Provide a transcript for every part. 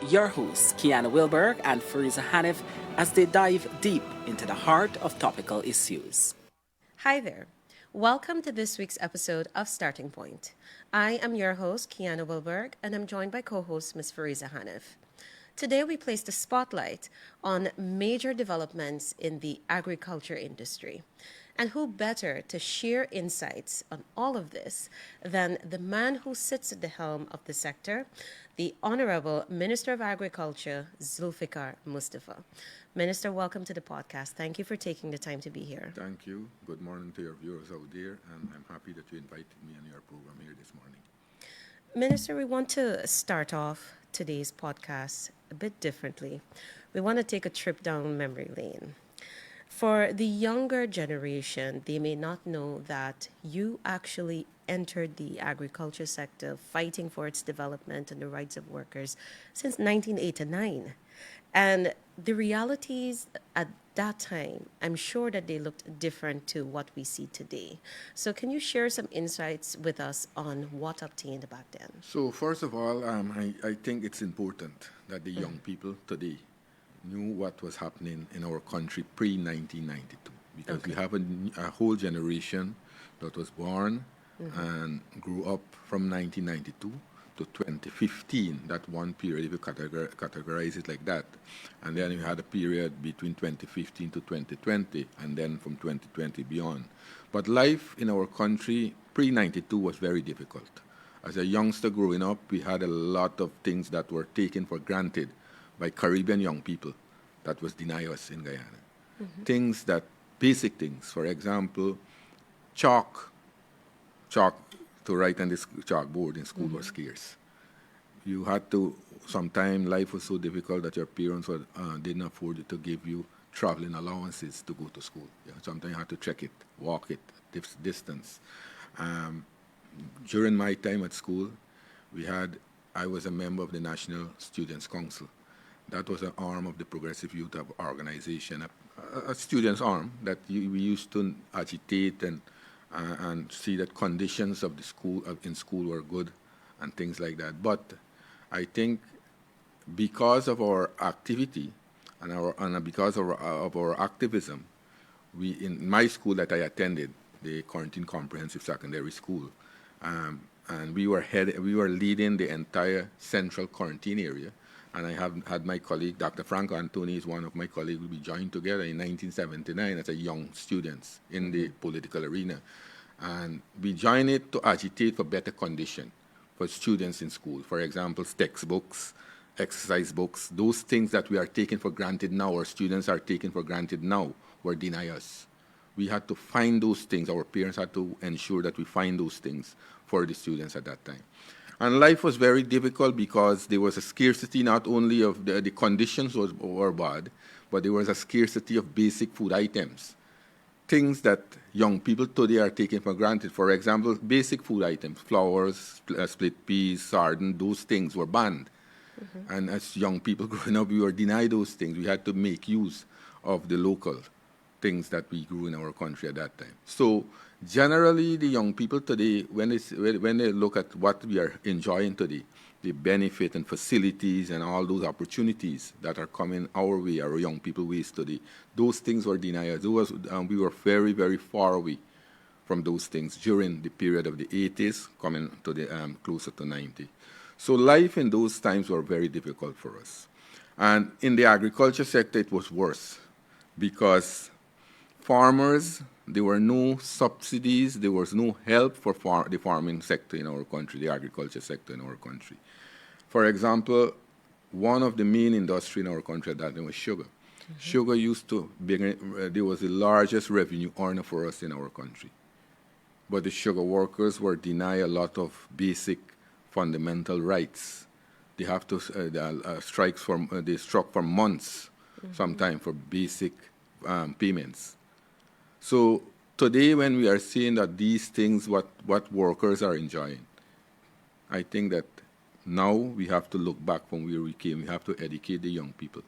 your hosts, Kiana Wilberg and Fariza Hanif, as they dive deep into the heart of topical issues. Hi there. Welcome to this week's episode of Starting Point. I am your host, Kiana Wilberg, and I'm joined by co host Ms. Fariza Hanif. Today, we place the spotlight on major developments in the agriculture industry. And who better to share insights on all of this than the man who sits at the helm of the sector, the Honorable Minister of Agriculture, Zulfikar Mustapha. Minister, welcome to the podcast. Thank you for taking the time to be here. Thank you. Good morning to your viewers out there, and I'm happy that you invited me on your program here this morning. Minister, we want to start off today's podcast a bit differently. We want to take a trip down memory lane. For the younger generation, they may not know that you actually entered the agriculture sector fighting for its development and the rights of workers since 1989. And the realities at that time, I'm sure that they looked different to what we see today. So can you share some insights with us on what obtained back then? So, first of all, I think it's important that the young people today knew what was happening in our country pre-1992, because we have a whole generation that was born and grew up from 1992 to 2015, that one period, if you categorize it like that. And then we had a period between 2015 to 2020, and then from 2020 beyond. But life in our country pre-92 was very difficult. As a youngster growing up, we had a lot of things that were taken for granted by Caribbean young people that was denied us in Guyana. Things that, basic things, for example, chalk to write on this chalkboard in school was scarce. You had to, sometimes life was so difficult that your parents didn't afford to give you traveling allowances to go to school. Yeah, sometimes you had to trek it, walk it, distance. During my time at school, I was a member of the National Students' Council. That was an arm of the Progressive Youth Organization, a students' arm that we used to agitate and see that conditions of the school in school were good and things like that. But I think because of our activity and because of our activism, in my school that I attended, the Quarantine Comprehensive Secondary School, and we were leading the entire central quarantine area. And I have had my colleague, Dr. Franco Antoni, is one of my colleagues. We joined together in 1979 as a young students in the political arena. And we joined it to agitate for better condition for students in school. For example, textbooks, exercise books, those things that we are taking for granted now, or students are taking for granted now, were denied us. We had to find those things. Our parents had to ensure that we find those things for the students at that time. And life was very difficult because there was a scarcity not only of the conditions were bad, but there was a scarcity of basic food items. Things that young people today are taking for granted. For example, basic food items, flours, split peas, sardine, those things were banned. And as young people growing up, we were denied those things. We had to make use of the local things that we grew in our country at that time. So generally, the young people today, when they look at what we are enjoying today, the benefit and facilities and all those opportunities that are coming our way, our young people ways today, those things were denied. We were very, very far away from those things during the period of the 80s, coming to the closer to 90. So life in those times were very difficult for us. And in the agriculture sector, it was worse because farmers, there were no subsidies, there was no help for the farming sector in our country, the agriculture sector in our country. For example, one of the main industry in our country at that time was sugar. Sugar there was the largest revenue earner for us in our country. But the sugar workers were denied a lot of basic fundamental rights. They have to they struck for months, sometimes for basic payments. So today, when we are seeing that these things, what workers are enjoying, I think that now we have to look back from where we came. We have to educate the young people.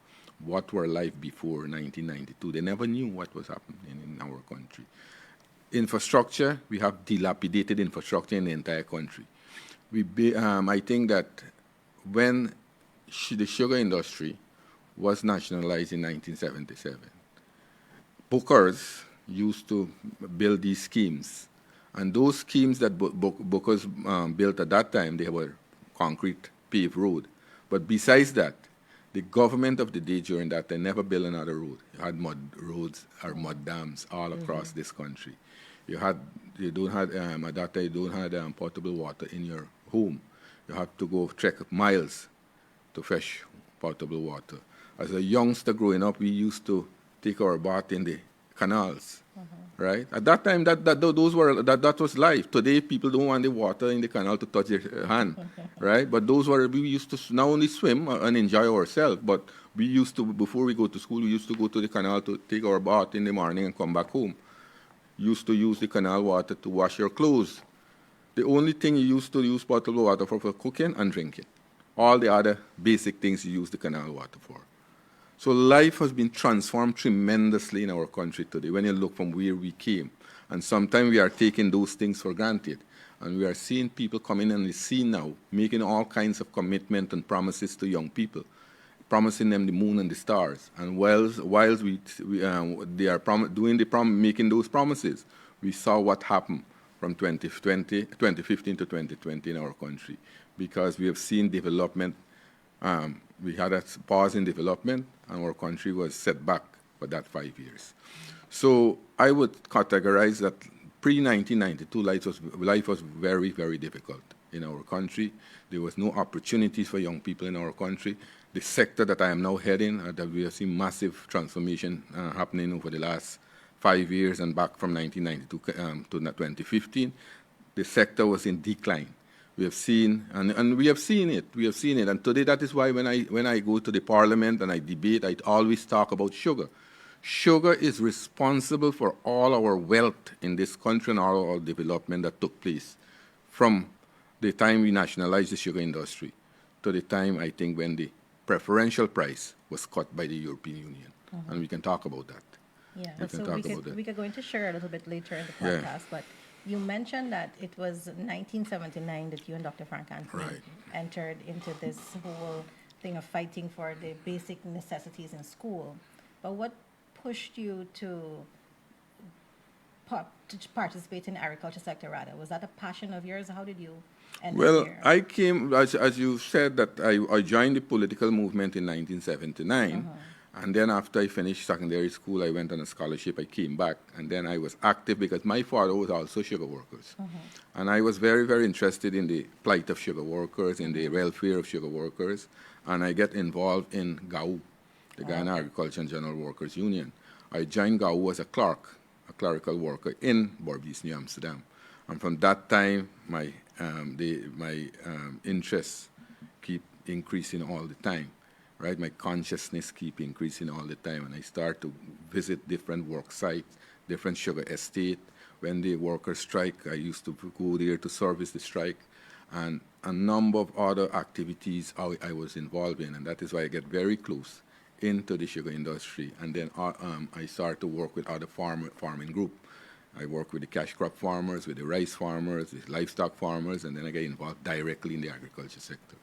What were life before 1992? They never knew what was happening in our country. Infrastructure, we have dilapidated infrastructure in the entire country. I think that when the sugar industry was nationalized in 1977. Bookers used to build these schemes. And those schemes that Bookers built at that time, they were concrete paved road. But besides that, the government of the day during that time never built another road. You had mud roads or mud dams all across this country. At that time, you don't have potable water in your home. You have to go trek miles to fetch potable water. As a youngster growing up, we used to take our bath in the canals, right? At that time, that was life. Today, people don't want the water in the canal to touch their hand, right? But we used to not only swim and enjoy ourselves, but we used to, before we go to school, we used to go to the canal to take our bath in the morning and come back home. Used to use the canal water to wash your clothes. The only thing you used to use potable water for cooking and drinking. All the other basic things you use the canal water for. So life has been transformed tremendously in our country today when you look from where we came. And sometimes we are taking those things for granted. And we are seeing people coming on the scene now, making all kinds of commitment and promises to young people, promising them the moon and the stars. And whilst they are making those promises, we saw what happened from 2015 to 2020 in our country, because we have seen development. We had a pause in development, and our country was set back for that 5 years. So I would categorize that pre-1992 life was very, very difficult in our country. There was no opportunities for young people in our country. The sector that I am now heading, that we have seen massive transformation happening over the last 5 years and back from 1992 to 2015, the sector was in decline. We have seen, and we have seen it. We have seen it, and today that is why when I go to the Parliament and I debate, I always talk about sugar. Sugar is responsible for all our wealth in this country and all our development that took place from the time we nationalized the sugar industry to the time, I think, when the preferential price was cut by the European Union. And we can talk about that. Yeah, we could go into sugar a little bit later in the podcast, but you mentioned that it was 1979 that you and Dr. Frank Anthony entered into this whole thing of fighting for the basic necessities in school. But what pushed you to participate in the agriculture sector rather? Was that a passion of yours? How did you end up here? I came, as you said, that I joined the political movement in 1979. And then after I finished secondary school, I went on a scholarship. I came back, and then I was active because my father was also sugar workers. And I was very, very interested in the plight of sugar workers, in the welfare of sugar workers. And I get involved in GAU, the Guyana Agriculture and General Workers Union. I joined GAU as a clerk, a clerical worker in Borbies, New Amsterdam. And from that time, my interests keep increasing all the time. Right, my consciousness keep increasing all the time, and I start to visit different work sites, different sugar estate. When the workers strike, I used to go there to service the strike, and a number of other activities I was involved in, and that is why I get very close into the sugar industry. And then I start to work with other farming group. I work with the cash crop farmers, with the rice farmers, the livestock farmers, and then I get involved directly in the agriculture sector.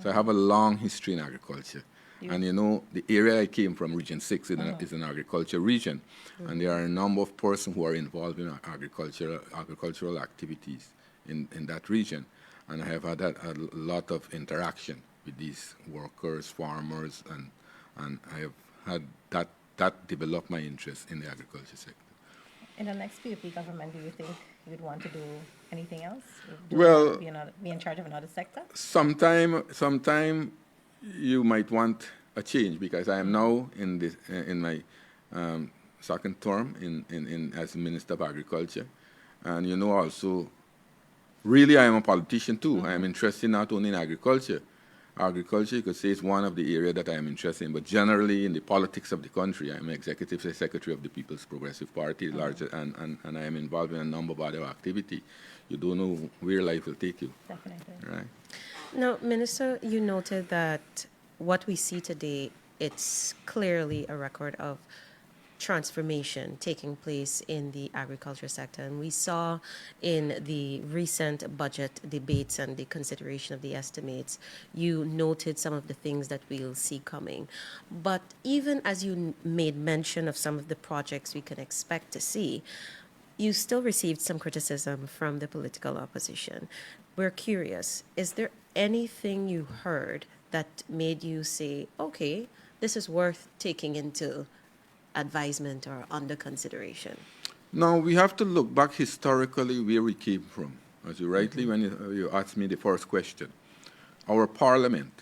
So I have a long history in agriculture. And you know, the area I came from, Region 6, is an agriculture region. And there are a number of persons who are involved in agricultural activities in that region. And I have had a lot of interaction with these workers, farmers, and I have had that develop my interest in the agriculture sector. In the next PUP government, do you think you'd want to do anything else? Be in charge of another sector? Sometime you might want a change, because I am now in my second term as Minister of Agriculture. And you know also, really I am a politician too. I am interested not only in agriculture. Agriculture, you could say, is one of the areas that I am interested in, but generally in the politics of the country. I am Executive Secretary of the People's Progressive Party, and I am involved in a number of other activities. You don't know where life will take you. Definitely. Right? Now, Minister, you noted that what we see today, it's clearly a record of transformation taking place in the agriculture sector. And we saw in the recent budget debates and the consideration of the estimates, you noted some of the things that we'll see coming. But even as you made mention of some of the projects we can expect to see, you still received some criticism from the political opposition. We're curious, is there anything you heard that made you say, okay, this is worth taking into advisement or under consideration? Now, we have to look back historically where we came from. As you rightly, when you asked me the first question, our parliament,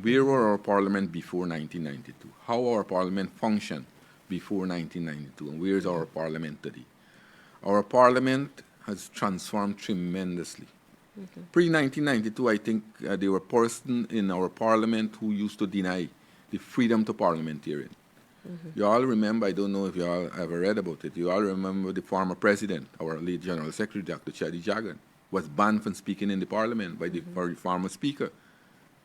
where were our parliament before 1992? How our parliament functioned before 1992, and where is our parliament today? Our parliament has transformed tremendously. Pre-1992, I think there were persons in our parliament who used to deny the freedom to parliamentarian. You all remember, I don't know if you all ever read about it, you all remember the former president, our late General Secretary, Dr. Chadi Jagan, was banned from speaking in the parliament by the former speaker,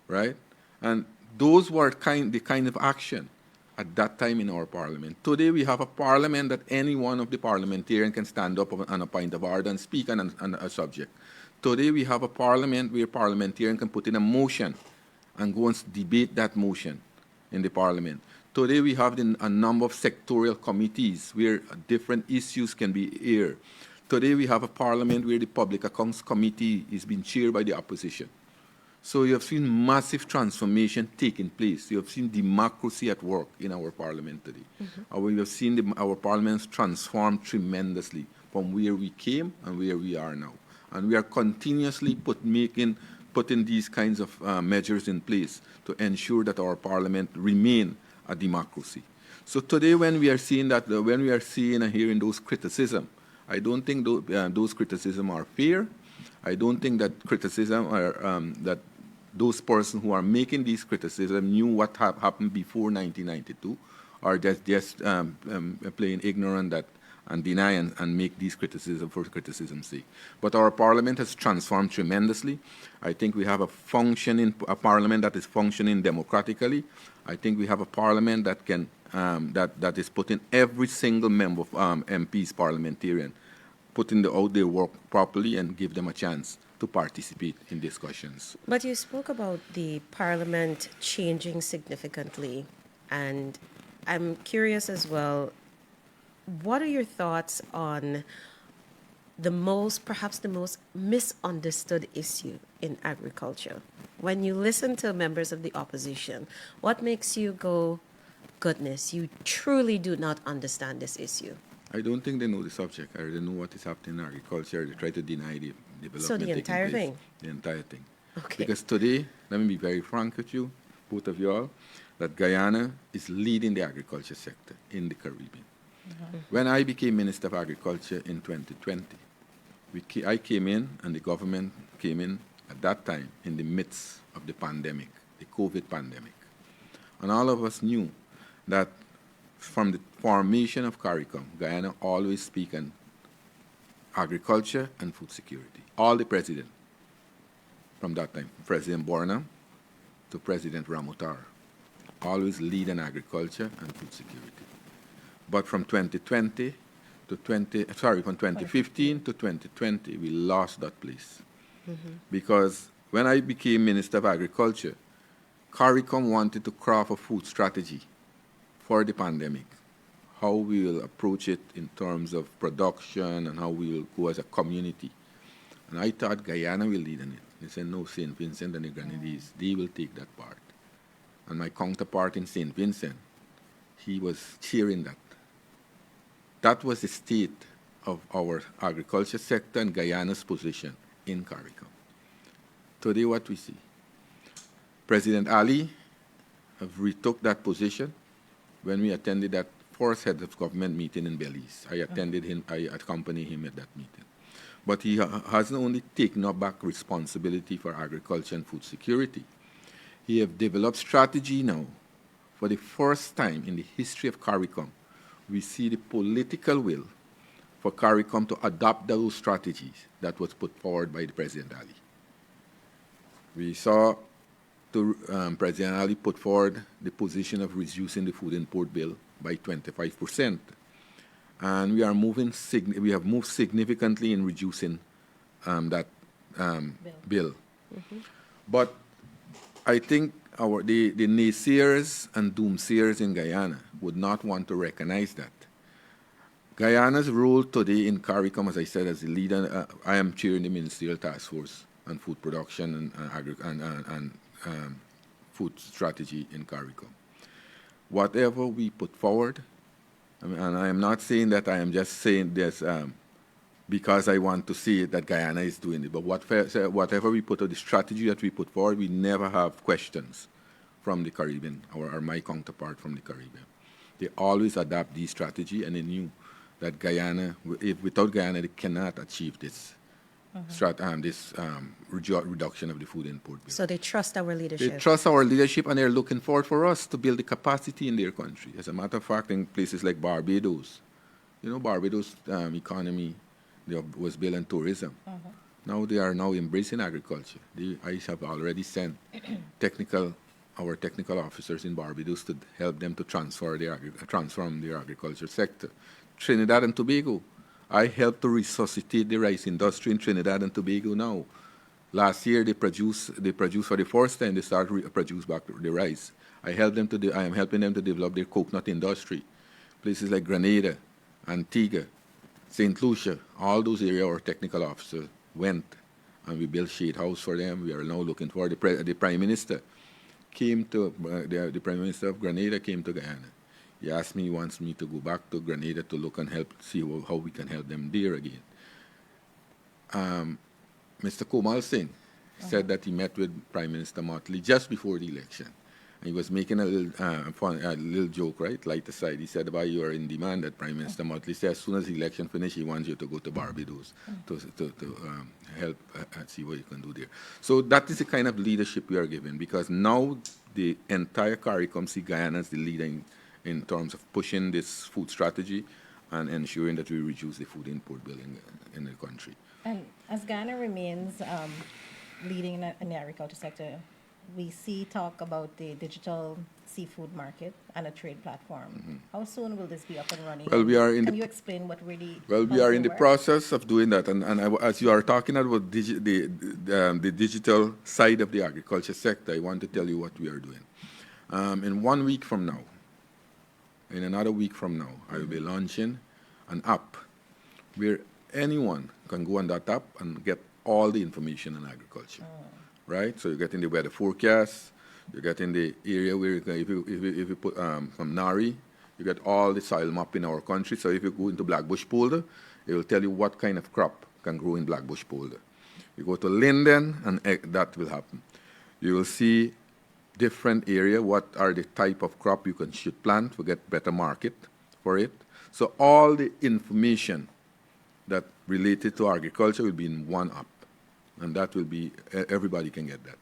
right? And those were the kind of action at that time in our parliament. Today we have a parliament that any one of the parliamentarians can stand up on a point of order and speak on a subject. Today we have a parliament where parliamentarians can put in a motion and go and debate that motion in the parliament. Today we have a number of sectorial committees where different issues can be aired. Today we have a parliament where the Public Accounts Committee is being chaired by the opposition. So you have seen massive transformation taking place. You have seen democracy at work in our parliament today. We have seen our parliaments transform tremendously from where we came and where we are now. And we are continuously putting these kinds of measures in place to ensure that our parliament remain a democracy. So today when we are seeing that, when we are seeing and hearing those criticism, I don't think those criticism are fair. I don't think that criticism are, that those persons who are making these criticism knew what happened before 1992, or just playing ignorant and deny and make these criticisms for criticism's sake. But our parliament has transformed tremendously. I think we have a parliament that is functioning democratically. I think we have a parliament that can that is putting every single member of MPs, parliamentarian, putting out their work properly and give them a chance to participate in discussions. But you spoke about the parliament changing significantly, and I'm curious as well, what are your thoughts on perhaps the most misunderstood issue in agriculture? When you listen to members of the opposition, what makes you go, goodness, you truly do not understand this issue? I don't think they know the subject. I already know what is happening in agriculture. They try to deny the development. So the entire thing? The entire thing. Okay. Because today, let me be very frank with you, both of you all, that Guyana is leading the agriculture sector in the Caribbean. When I became Minister of Agriculture in 2020, I came in and the government came in at that time in the midst of the pandemic, the COVID pandemic. And all of us knew that from the formation of CARICOM, Guyana always speak on agriculture and food security. All the presidents from that time, President Borna to President Ramutar, always lead in agriculture and food security. But from 2015 to 2020, we lost that place. Because when I became Minister of Agriculture, CARICOM wanted to craft a food strategy for the pandemic, how we will approach it in terms of production and how we will go as a community. And I thought Guyana will lead in it. They said, no, St. Vincent and the Grenadines, they will take that part. And my counterpart in St. Vincent, he was cheering that. That was the state of our agriculture sector and Guyana's position in CARICOM. Today, what we see, President Ali have retook that position when we attended that first head of government meeting in Belize. I accompanied him at that meeting. But he hasn't only taken up back responsibility for agriculture and food security. He have developed strategy now. For the first time in the history of CARICOM, we see the political will for CARICOM to adopt those strategies that was put forward by the President Ali. We saw President Ali put forward the position of reducing the food import bill by 25%, And we have moved significantly in reducing that bill. But I think the naysayers and doomsayers in Guyana would not want to recognize that. Guyana's role today in CARICOM, as I said, as the leader, I am chairing the Ministerial Task Force on Food Production and Food Strategy in CARICOM. Whatever we put forward, and I am not saying that, I am just saying this because I want to see that Guyana is doing it, but whatever we put, or the strategy that we put forward, we never have questions from the Caribbean, or my counterpart from the Caribbean. They always adapt the strategy, and they knew that Guyana, without Guyana, they cannot achieve this reduction of the food import bill. So they trust our leadership. They trust our leadership, and they're looking forward for us to build the capacity in their country. As a matter of fact, in places like Barbados, Barbados' economy was built on tourism. Now they are now embracing agriculture. I have already sent our technical officers in Barbados to help them to transform their agriculture sector. Trinidad and Tobago, I helped to resuscitate the rice industry in Trinidad and Tobago now. Last year they produced for the first time, they started to produce back the rice. I am helping them to develop their coconut industry. Places like Grenada, Antigua, St. Lucia, all those areas our technical officers went, and we built shade house for them. We are now looking for the Prime Minister the Prime Minister of Grenada came to Guyana. He asked me, he wants me to go back to Grenada to look and help, see how we can help them there again. Mr. Komal Singh said that he met with Prime Minister Motley just before the election. And he was making a little joke, right, light aside. He said, "Why you are in demand?" That Prime Minister Motley said, as soon as the election finishes, he wants you to go to Barbados to help see what you can do there. So that is the kind of leadership we are given, because now the entire CARICOM see Guyana as the leader in terms of pushing this food strategy and ensuring that we reduce the food import bill in the country. And as Ghana remains leading in the agriculture sector, we see talk about the digital seafood market and a trade platform. How soon will this be up and running? Well, Can you explain what really? Well, we are in the process of doing that, and as you are talking about the digital side of the agriculture sector, I want to tell you what we are doing. In 1 week from now, in another week from now, I will be launching an app where anyone can go on that app and get all the information on agriculture. Right? So you're getting the weather forecast, you're getting the area where you can, if you put from NARI, you get all the soil map in our country. So if you go into Blackbush Polder, it will tell you what kind of crop can grow in Blackbush Polder. You go to Linden, and that will happen. You will see different area, what are the type of crop you should plant to get better market for it. So all the information that related to agriculture will be in one app. And that will be, everybody can get that,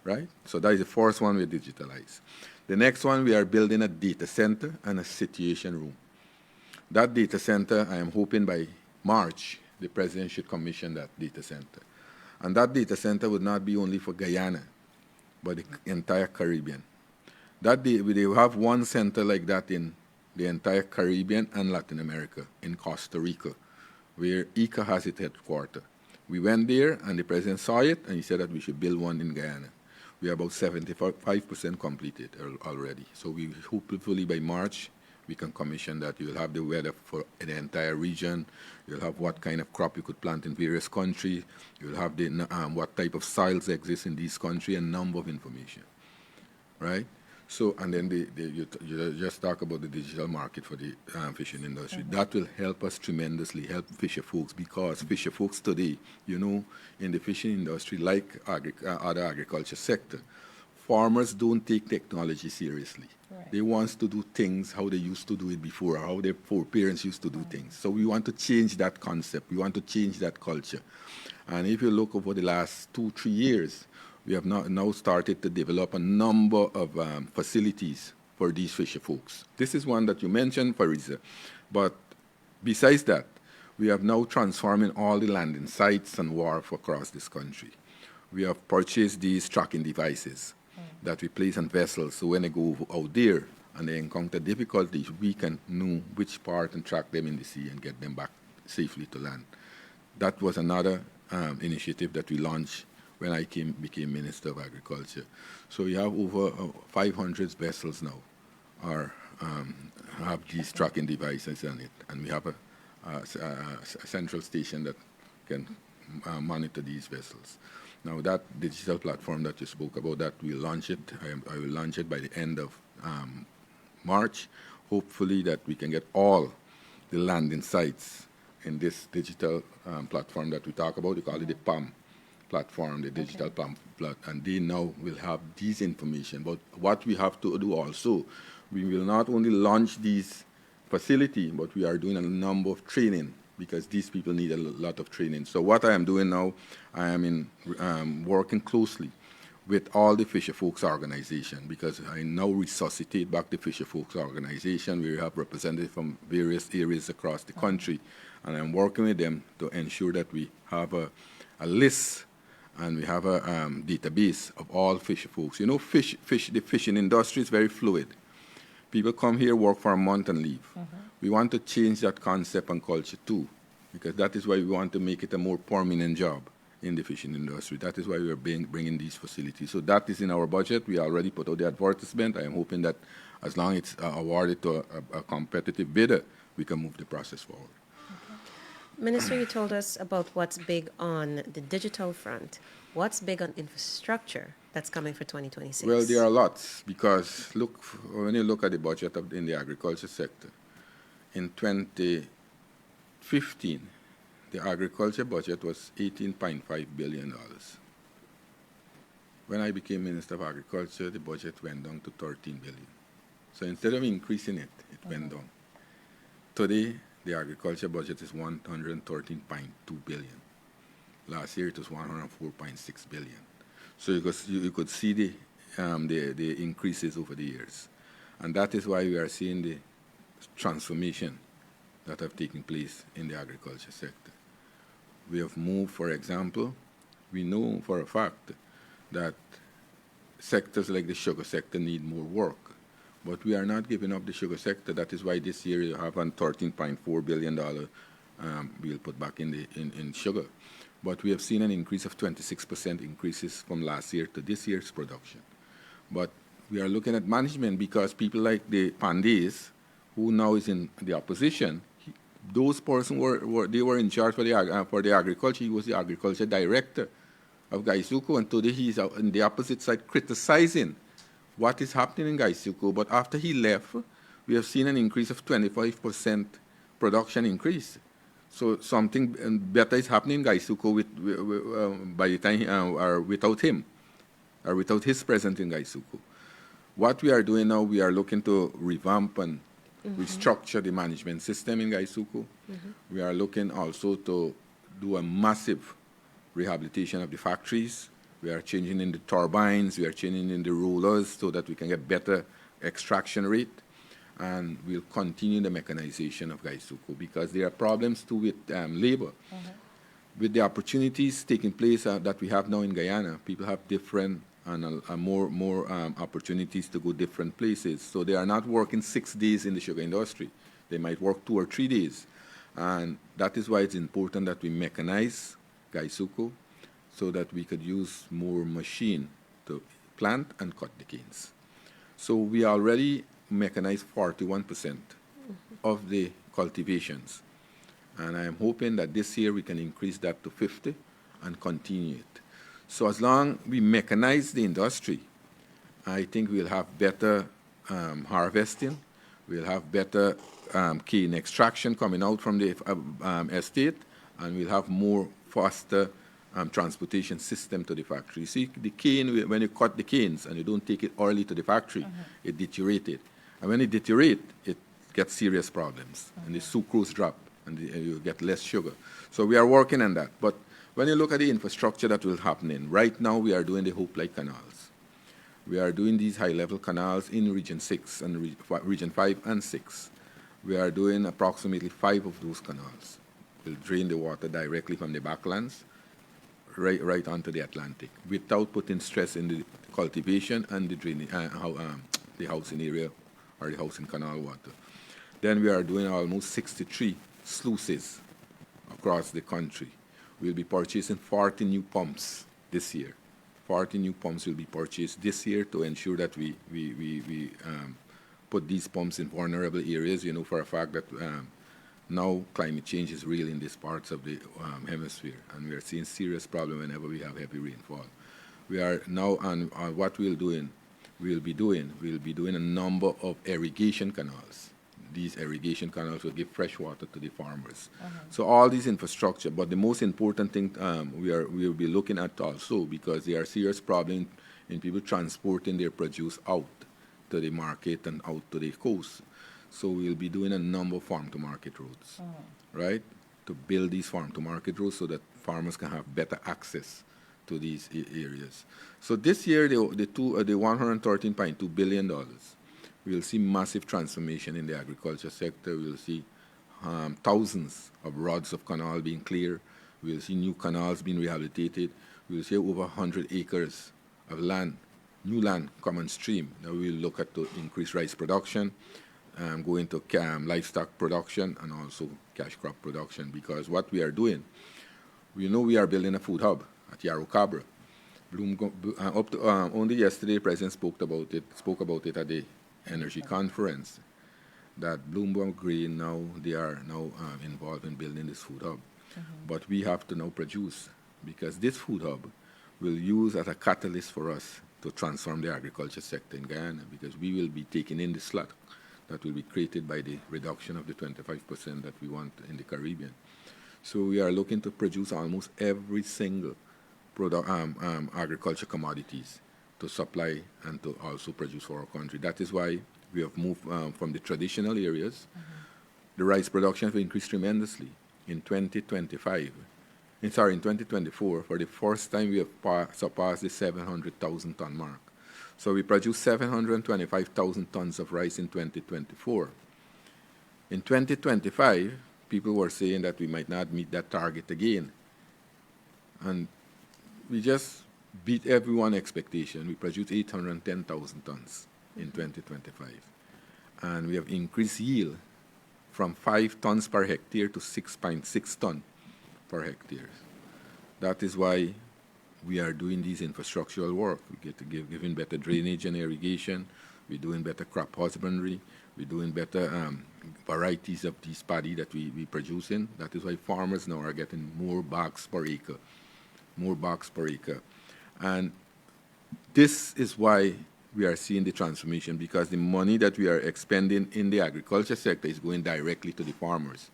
right? So that is the first one we digitalize. The next one, we are building a data center and a situation room. That data center, I am hoping by March, the President should commission that data center. And that data center would not be only for Guyana, but the entire Caribbean. We will have one center like that in the entire Caribbean and Latin America, in Costa Rica, where ICA has its headquarters. We went there, and the President saw it, and he said that we should build one in Guyana. We are about 75% completed already. So we hopefully by March, we can commission that. You will have the weather for the entire region. You'll have what kind of crop you could plant in various countries. You'll have the what type of soils exist in these countries, and number of information, right? So, and then you just talk about the digital market for the fishing industry. That will help us tremendously, help fisher folks, because fisher folks today, in the fishing industry, like other agriculture sector, farmers don't take technology seriously. Right. They want to do things how they used to do it before, how their foreparents used to do things. So we want to change that concept. We want to change that culture. And if you look over the last 2-3 years, we have now started to develop a number of facilities for these fisher folks. This is one that you mentioned, Fariza. But besides that, we have now transforming all the landing sites and wharf across this country. We have purchased these tracking devices that we place on vessels, so when they go out there and they encounter difficulties, we can know which part and track them in the sea and get them back safely to land. That was another initiative that we launched when I became Minister of Agriculture. So we have over 500 vessels now have these tracking devices on it, and we have a central station that can monitor these vessels. Now that digital platform that you spoke about, that we'll launch it. I will launch it by the end of March. Hopefully that we can get all the landing sites in this digital platform that we talk about. We call it the PAM platform, the digital PAM platform, and they now will have these information. But what we have to do also, we will not only launch these facility, but we are doing a number of training, because these people need a lot of training. So what I am doing now, I am working closely with all the Fisher Folks organization, because I now resuscitate back the Fisher Folks organization. We have representatives from various areas across the country, and I'm working with them to ensure that we have a list and we have a database of all Fisher Folks. You know, the fishing industry is very fluid. People come here, work for a month, and leave. We want to change that concept and culture too, because that is why we want to make it a more permanent job in the fishing industry. That is why we are bringing these facilities. So that is in our budget. We already put out the advertisement. I am hoping that as long as it's awarded to a competitive bidder, we can move the process forward. Minister, you told us about what's big on the digital front. What's big on infrastructure that's coming for 2026? Well, there are lots, because when you look at the budget in the agriculture sector, in 2015, the agriculture budget was $18.5 billion. When I became Minister of Agriculture, the budget went down to $13 billion. So instead of increasing it, it went down. Today, the agriculture budget is $113.2 billion. Last year, it was $104.6 billion. So you could see the increases over the years. And that is why we are seeing the transformation that have taken place in the agriculture sector. We have moved, for example, we know for a fact that sectors like the sugar sector need more work, but we are not giving up the sugar sector. That is why this year you have a $13.4 billion we'll put back in sugar. But we have seen an increase of 26% increases from last year to this year's production. But we are looking at management, because people like the Pandays, who now is in the opposition, those persons were in charge for the agriculture. He was the agriculture director of Gaisuku, and today he's on the opposite side criticizing what is happening in Gaisuku. But after he left, we have seen an increase of 25% production increase. So something better is happening in Gaisuku by the time or without him, or without his presence in Gaisuku. What we are doing now, we are looking to revamp and restructure the management system in Gaisuku. We are looking also to do a massive rehabilitation of the factories. We are changing in the turbines, we are changing in the rollers so that we can get better extraction rate. And we'll continue the mechanization of Gaisuku, because there are problems too with labor. With the opportunities taking place that we have now in Guyana, people have different and more opportunities to go different places. So they are not working 6 days in the sugar industry. They might work 2 or 3 days. And that is why it's important that we mechanize Gaisuku so that we could use more machine to plant and cut the canes. So we already mechanized 41% of the cultivations. And I am hoping that this year we can increase that to 50 and continue it. So as long as we mechanize the industry, I think we'll have better harvesting, we'll have better cane extraction coming out from the estate, and we'll have more faster transportation system to the factory. See, the cane, when you cut the canes and you don't take it early to the factory, it deteriorates. And when it deteriorates, it gets serious problems, and the sucrose drop, and you get less sugar. So we are working on that. But when you look at the infrastructure that will happen right now, we are doing the Hope Light canals. We are doing these high-level canals in Region 6 and Region 5 and 6. We are doing approximately 5 of those canals. We'll drain the water directly from the backlands right onto the Atlantic without putting stress in the cultivation and the draining, the housing area or the house in canal water. Then we are doing almost 63 sluices across the country. We'll be purchasing 40 new pumps this year. 40 new pumps will be purchased this year to ensure that we put these pumps in vulnerable areas. You know for a fact that now climate change is real in these parts of the hemisphere, and we are seeing serious problem whenever we have heavy rainfall. We are now on what we'll be doing a number of irrigation canals. These irrigation canals will give fresh water to the farmers. So all these infrastructure, but the most important thing we'll be looking at also, because there are serious problems in people transporting their produce out to the market and out to the coast. So we'll be doing a number of farm-to-market roads, right, to build these farm-to-market roads so that farmers can have better access to these areas. So this year, the $113.2 billion, we'll see massive transformation in the agriculture sector. We'll see thousands of rods of canal being cleared. We'll see new canals being rehabilitated. We'll see over 100 acres of land, new land come on stream. Now we'll look at to increase rice production, go into livestock production, and also cash crop production. Because what we are doing, we know we are building a food hub at Yarrow Cabra. Only yesterday, the President spoke about it at the energy conference, that Bloomberg Green they are now involved in building this food hub. But we have to now produce, because this food hub will use as a catalyst for us to transform the agriculture sector in Guyana, because we will be taking in the slack that will be created by the reduction of the 25% that we want in the Caribbean. So we are looking to produce almost every single agriculture commodities to supply and to also produce for our country. That is why we have moved from the traditional areas. The rice production has increased tremendously. In 2024, for the first time, we have surpassed the 700,000 ton mark. So we produced 725,000 tons of rice in 2024. In 2025, people were saying that we might not meet that target again. And we just beat everyone's expectation. We produced 810,000 tons in 2025. And we have increased yield from 5 tons per hectare to 6.6 tons per hectare. That is why we are doing these infrastructural work. We get to giving better drainage and irrigation. We're doing better crop husbandry. We're doing better varieties of these paddy that we producing. That is why farmers now are getting more bags per acre. And this is why we are seeing the transformation, because the money that we are expending in the agriculture sector is going directly to the farmers.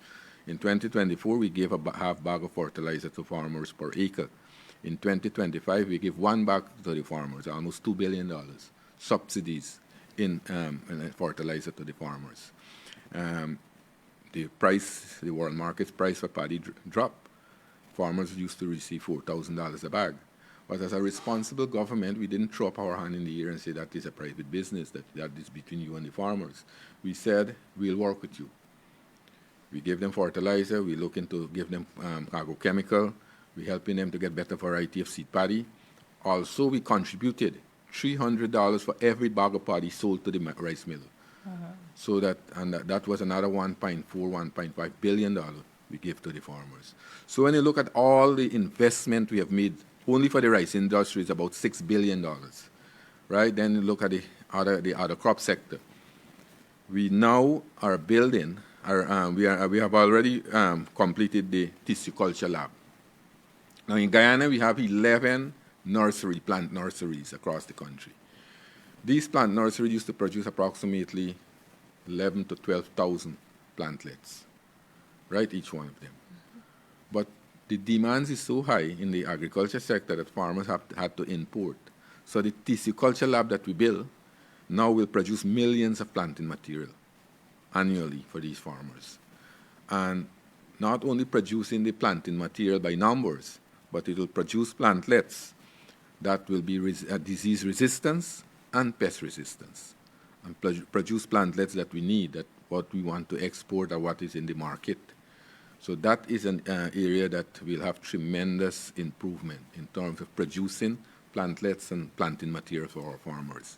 In 2024, we gave a half bag of fertilizer to farmers per acre. In 2025, we give 1 bag to the farmers, almost $2 billion subsidies in fertilizer to the farmers. The world market price for paddy dropped. Farmers used to receive $4,000 a bag. But as a responsible government, we didn't throw up our hand in the air and say that is a private business, that is between you and the farmers. We said, we'll work with you. We gave them fertilizer. We look into give them agrochemical. We're helping them to get better variety of seed paddy. Also, we contributed $300 for every bag of paddy sold to the rice miller. So that was another $1.5 billion we gave to the farmers. So when you look at all the investment we have made, only for the rice industry is about $6 billion, right? Then you look at the other crop sector. We now are building. We have already completed the tissue culture lab. Now in Guyana, we have 11 plant nurseries across the country. These plant nurseries used to produce approximately 11 to 12,000 plantlets, right, each one of them. But the demand is so high in the agriculture sector that farmers had to import. So the tissue culture lab that we built now will produce millions of planting material annually for these farmers. And not only producing the planting material by numbers, but it will produce plantlets that will be disease resistance and pest resistance, and produce plantlets that we need, that what we want to export or what is in the market. So that is an area that will have tremendous improvement in terms of producing plantlets and planting material for our farmers.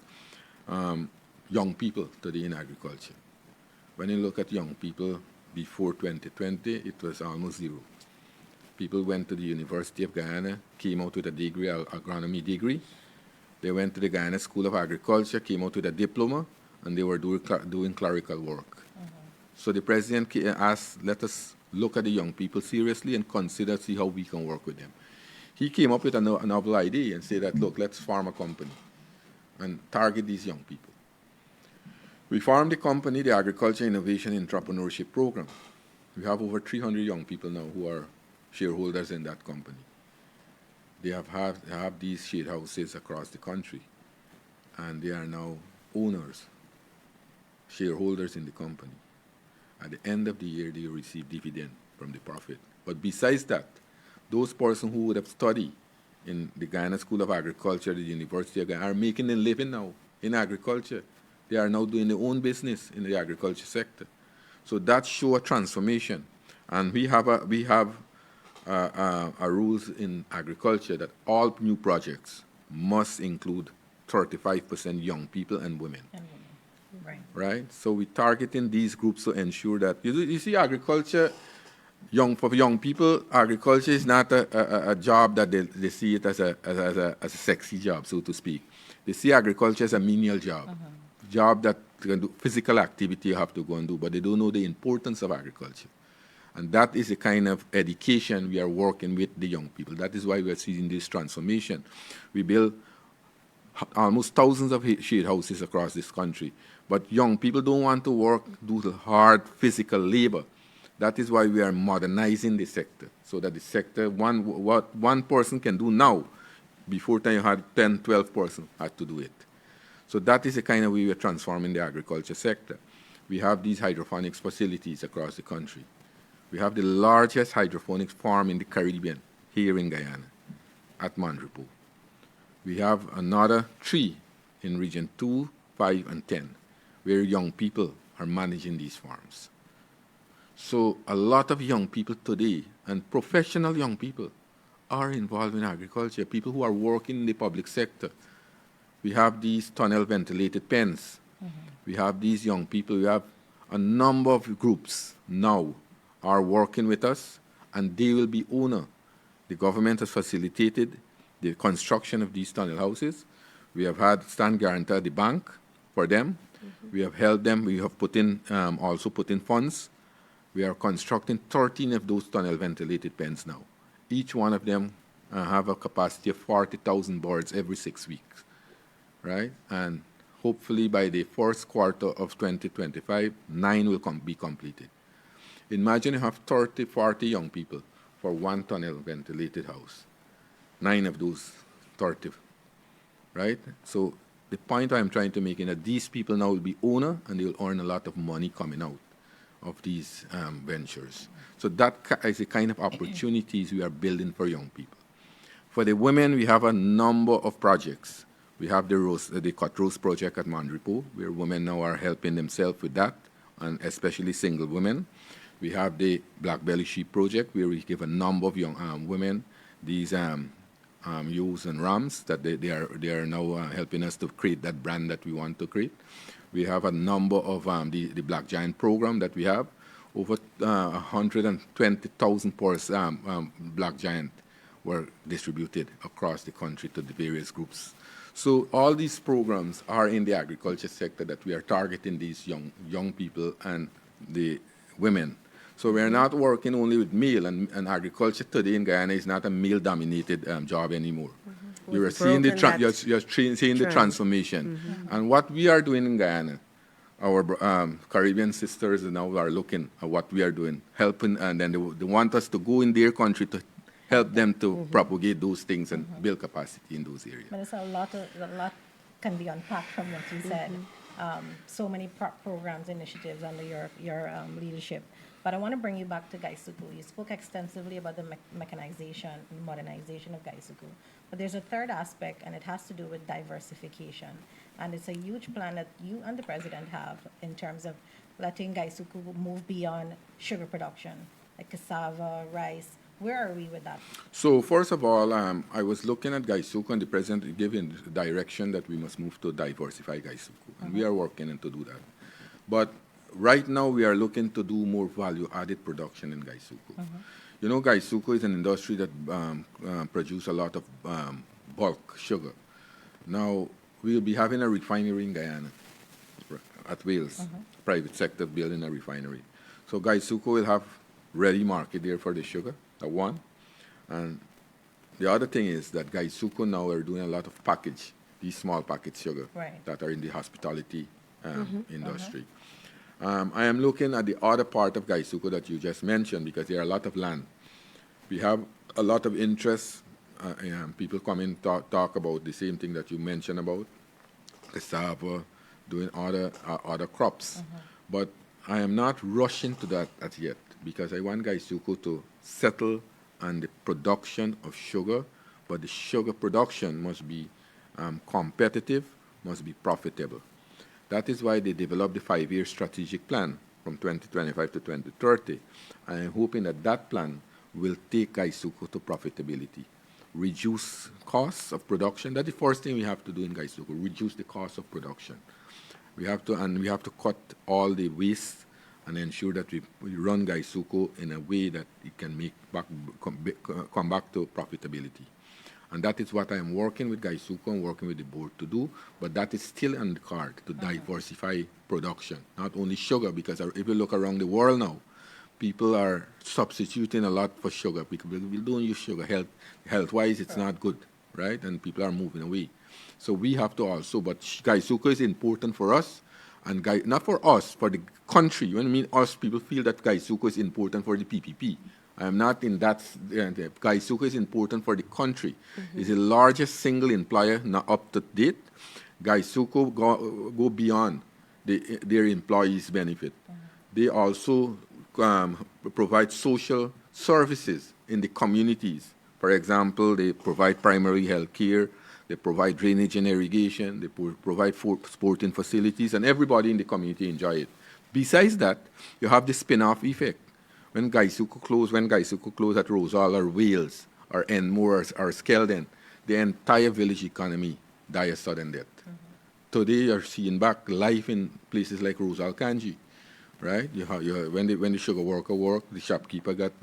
young people today in agriculture. When you look at young people before 2020, it was almost zero. People went to the University of Guyana, came out with a degree, an agronomy degree. They went to the Guyana School of Agriculture, came out with a diploma, and they were doing clerical work. So the president asked, let us look at the young people seriously and consider, see how we can work with them. He came up with a novel idea and said that, look, let's form a company and target these young people. We formed the company, the Agriculture Innovation Entrepreneurship Program. We have over 300 young people now who are shareholders in that company. They have these shade houses across the country, and they are now owners, shareholders in the company. At the end of the year, they receive dividend from the profit. But besides that, those persons who would have studied in the Guyana School of Agriculture, the University of Guyana, are making a living now in agriculture. They are now doing their own business in the agriculture sector. So that shows a transformation. And we have a rules in agriculture that all new projects must include 35% young people and women. Right? So we're targeting these groups to ensure that, you see, agriculture, for young people, agriculture is not a job that they see it as a sexy job, so to speak. They see agriculture as a menial job, job that can do physical activity you have to go and do, but they don't know the importance of agriculture. And that is the kind of education we are working with the young people. That is why we are seeing this transformation. We build almost thousands of shade houses across this country, but young people don't want to work, do the hard physical labor. That is why we are modernizing the sector, so that the sector, what one person can do now, before time you had 10, 12 persons had to do it. So that is the kind of way we are transforming the agriculture sector. We have these hydroponics facilities across the country. We have the largest hydroponics farm in the Caribbean, here in Guyana, at Mandripo. We have another 3 in Region 2, 5, and 10, where young people are managing these farms. So a lot of young people today, and professional young people, are involved in agriculture, people who are working in the public sector. We have these tunnel ventilated pens. We have these young people. We have a number of groups now are working with us, and they will be owner. The government has facilitated the construction of these tunnel houses. We have had stand guarantor at the bank for them. We have helped them. We have also put in funds. We are constructing 13 of those tunnel ventilated pens now. Each one of them have a capacity of 40,000 birds every 6 weeks, right? And hopefully by the first quarter of 2025, 9 will be completed. Imagine you have 30, 40 young people for one tunnel ventilated house. 9 of those 30, right? So the point I'm trying to make is that these people now will be owner, and they will earn a lot of money coming out of these ventures. So that is the kind of opportunities we are building for young people. For the women, we have a number of projects. We have the Cut Roast project at Mandripo, where women now are helping themselves with that, and especially single women. We have the Black Belly Sheep project, where we give a number of young women these ewes and rams that they are now helping us to create that brand that we want to create. We have a number of the Black Giant program that we have. Over 120,000 Black Giant were distributed across the country to the various groups. So all these programs are in the agriculture sector that we are targeting these young people and the women. So we are not working only with male, and agriculture today in Guyana is not a male-dominated job anymore. You are seeing the transformation. And what we are doing in Guyana, our Caribbean sisters now are looking at what we are doing, helping, and then they want us to go in their country to help them to propagate those things and build capacity in those areas. But it's a lot can be unpacked from what you said. So many programs, initiatives under your leadership. But I want to bring you back to Gaisuku. You spoke extensively about the mechanization and modernization of Gaisuku. But there's a third aspect, and it has to do with diversification. And it's a huge plan that you and the president have in terms of letting Gaisuku move beyond sugar production, like cassava, rice, Where are we with that? So first of all, I was looking at Gaisuku, and the president giving the direction that we must move to diversify Gaisuku, and we are working to do that. But right now, we are looking to do more value-added production in Gaisuku. You know, Gaisuku is an industry that produces a lot of bulk sugar. Now, we'll be having a refinery in Guyana, at Wales, private sector building a refinery. So Gaisuku will have ready market there for the sugar, that one. And the other thing is that Gaisuku now are doing a lot of package, these small package sugar that are in the hospitality industry. I am looking at the other part of Gaisuku that you just mentioned because there are a lot of land. We have a lot of interest. People come in talk about the same thing that you mentioned about cassava, doing other crops. But I am not rushing to that as yet because I want Gaisuku to settle on the production of sugar, but the sugar production must be competitive, must be profitable. That is why they developed the 5-year strategic plan from 2025 to 2030. I am hoping that that plan will take Gaisuku to profitability, reduce costs of production. That's the first thing we have to do in Gaisuku, reduce the cost of production. We have to cut all the waste and ensure that we run Gaisuku in a way that it can come back to profitability. And that is what I am working with Gaisuku and working with the board to do, but that is still on the card to diversify production, not only sugar, because if you look around the world now, people are substituting a lot for sugar because we don't use sugar. Health-wise, it's not good, right? And people are moving away. So we have to also, but Gaisuku is important for us, and not for us, for the country. When I mean us, people feel that Gaisuku is important for the PPP. I am not in that. Gaisuku is important for the country. It's the largest single employer, not up to date. Gaisuku go beyond their employees' benefit. They also provide social services in the communities. For example, they provide primary health care, they provide drainage and irrigation, they provide sporting facilities, and everybody in the community enjoy it. Besides that, you have the spin-off effect. When Gaisuku closed at Rosal or Wales or Enmore or Skeldon, the entire village economy died a sudden death. Today, you're seeing back life in places like Rosal Kanji, right? When the sugar worker worked, the shopkeeper got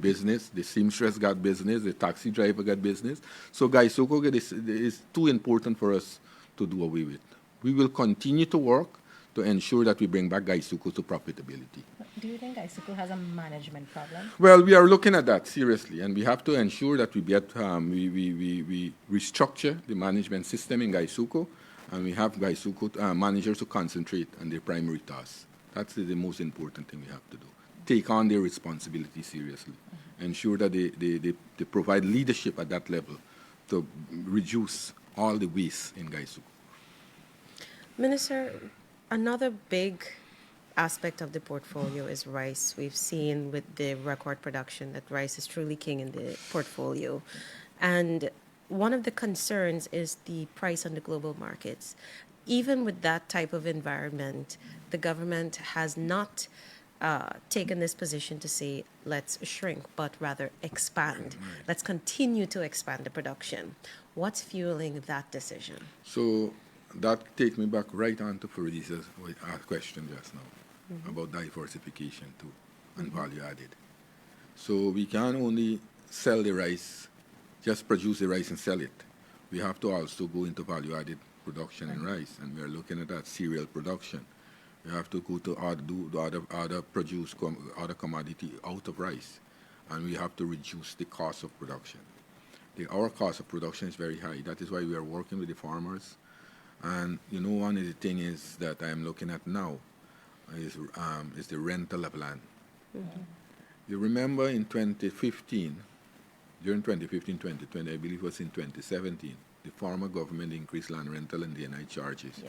business, the seamstress got business, the taxi driver got business. So Gaisuku is too important for us to do away with. We will continue to work to ensure that we bring back Gaisuku to profitability. Do you think Gaisuku has a management problem? Well, we are looking at that seriously, and we have to ensure that we we restructure the management system in Gaisuku, and we have Gaisuku managers to concentrate on their primary tasks. That's the most important thing we have to do. Take on their responsibility seriously. Ensure that they provide leadership at that level to reduce all the waste in Gaisuku. Minister, another big aspect of the portfolio is rice. We've seen with the record production that rice is truly king in the portfolio. And one of the concerns is the price on the global markets. Even with that type of environment, the government has not taken this position to say, let's shrink, but rather expand. Let's continue to expand the production. What's fueling that decision? So that takes me back right on to Farida's question just now about diversification too and value added. So we can't only sell the rice, just produce the rice and sell it. We have to also go into value added production in rice, and we are looking at that cereal production. We have to go to other commodity out of rice, and we have to reduce the cost of production. Our cost of production is very high. That is why we are working with the farmers. And you know, one of the things that I am looking at now is the rental of land. You remember in 2015, during 2015, 2020, I believe it was in 2017, the former government increased land rental and DNI charges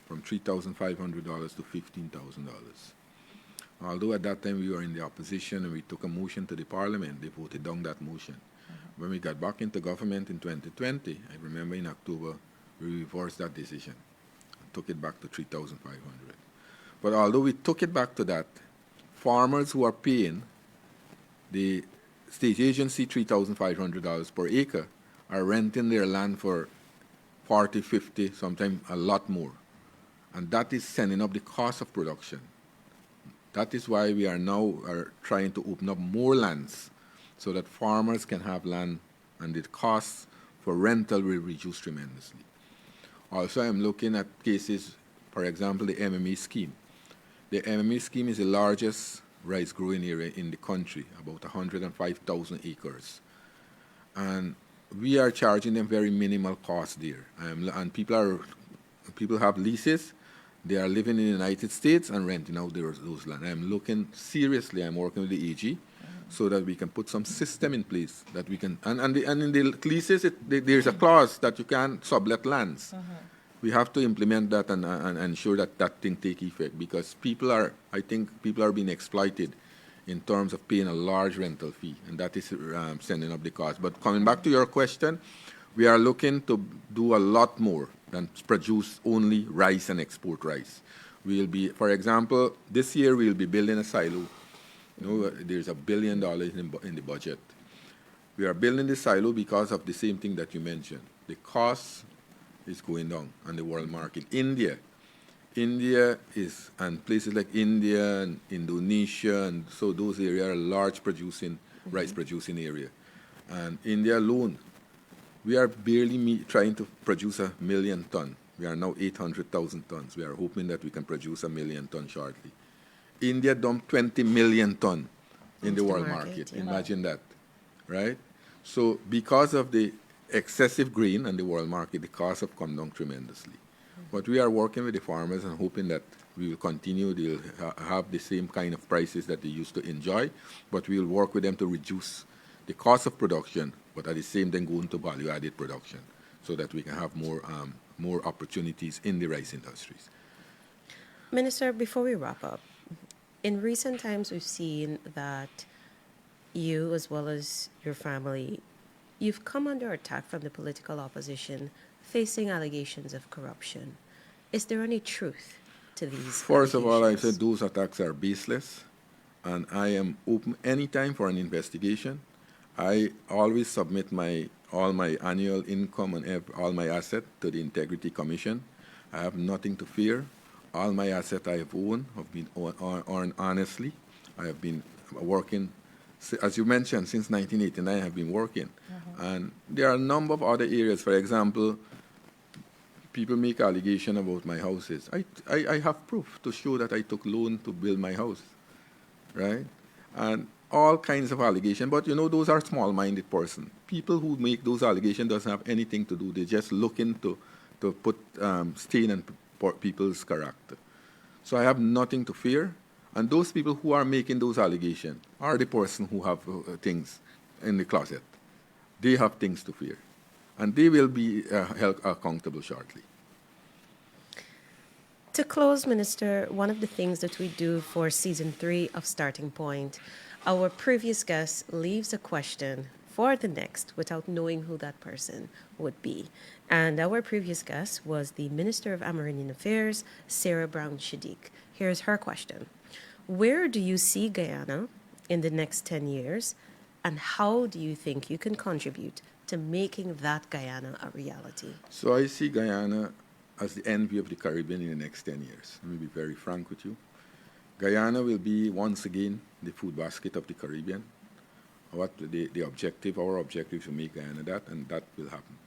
from $3,500 to $15,000. Although at that time we were in the opposition and we took a motion to the Parliament, they voted down that motion. When we got back into government in 2020, I remember in October, we reversed that decision and took it back to $3,500. But although we took it back to that, farmers who are paying the state agency $3,500 per acre are renting their land for 40, 50, sometimes a lot more. And that is sending up the cost of production. That is why we are now trying to open up more lands so that farmers can have land and the costs for rental will reduce tremendously. Also, I'm looking at cases, for example, the MMA scheme. The MMA scheme is the largest rice growing area in the country, about 105,000 acres. And we are charging them very minimal cost there. And people have leases. They are living in the United States and renting out those land. I'm working with the AG so that we can put some system in place that we can, and in the leases, there's a clause that you can sublet lands. We have to implement that and ensure that that thing take effect, because I think people are being exploited in terms of paying a large rental fee, and that is sending up the cost. But coming back to your question, we are looking to do a lot more than produce only rice and export rice. We'll be, for example, this year we'll be building a silo. There's $1 billion in the budget. We are building the silo because of the same thing that you mentioned. The cost is going down on the world market. India is, and places like India and Indonesia, and so those areas are large rice producing area. And India alone, we are barely trying to produce 1 million tons. We are now 800,000 tons. We are hoping that we can produce 1 million tons shortly. India dumped 20 million tons in the world market. Yeah. Imagine that, right? So because of the excessive grain on the world market, the costs have come down tremendously. But we are working with the farmers and hoping that we will continue. They'll have the same kind of prices that they used to enjoy, but we will work with them to reduce the cost of production, but at the same time go into value-added production so that we can have more opportunities in the rice industries. Minister, before we wrap up, in recent times we've seen that you, as well as your family, you've come under attack from the political opposition, facing allegations of corruption. Is there any truth to these First of all, I allegations? said those attacks are baseless, and I am open anytime for an investigation. I always submit all my annual income and all my assets to the Integrity Commission. I have nothing to fear. All my assets I have owned have been earned honestly. I have been working, as you mentioned, since 1989 I have been working. And there are a number of other areas. For example, people make allegations about my houses. I have proof to show that I took loan to build my house, right? And all kinds of allegations. But, those are small-minded persons. People who make those allegations doesn't have anything to do. They're just looking to put stain on people's character. So I have nothing to fear. And those people who are making those allegations are the person who have things in the closet. They have things to fear. And they will be held accountable shortly. To close, Minister, one of the things that we do for Season 3 of Starting Point, our previous guest leaves a question for the next without knowing who that person would be. And our previous guest was the Minister of Amerindian Affairs, Sarah Brown Shadiq. Here's her question. Where do you see Guyana in the next 10 years, and how do you think you can contribute to making that Guyana a reality? So I see Guyana as the envy of the Caribbean in the next 10 years. Let me be very frank with you. Guyana will be, once again, the food basket of the Caribbean. Our objective is to make Guyana that, and that will happen.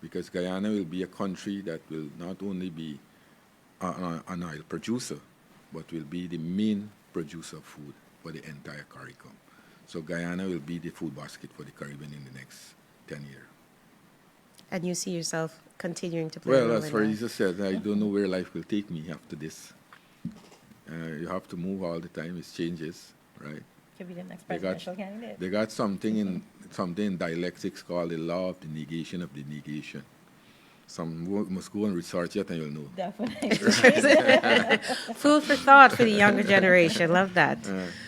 Because Guyana will be a country that will not only be an oil producer, but will be the main producer of food for the entire CARICOM. So Guyana will be the food basket for the Caribbean in the next 10 years. And you see yourself continuing to play a role Well, as in Farisa said, I don't know where life will take me after this. You have to move all the time. It changes, right? Could be the next presidential candidate. They got something in dialectics called the law of the negation of the negation. Some must go and research it, and you'll know. Definitely. Food for thought for the younger generation. Love that.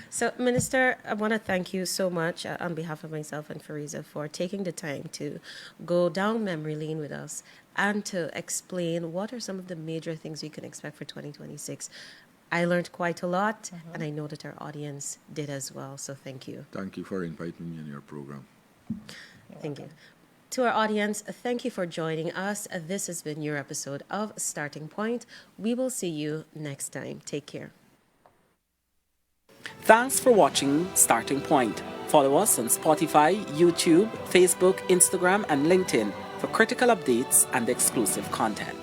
So, Minister, I want to thank you so much on behalf of myself and Farisa for taking the time to go down memory lane with us and to explain what are some of the major things we can expect for 2026. I learned quite a lot, and I know that our audience did as well, so thank you. Thank you for inviting me on your program. Thank you. To our audience, thank you for joining us. This has been your episode of Starting Point. We will see you next time. Take care. Thanks for watching Starting Point. Follow us on Spotify, YouTube, Facebook, Instagram, and LinkedIn for critical updates and exclusive content.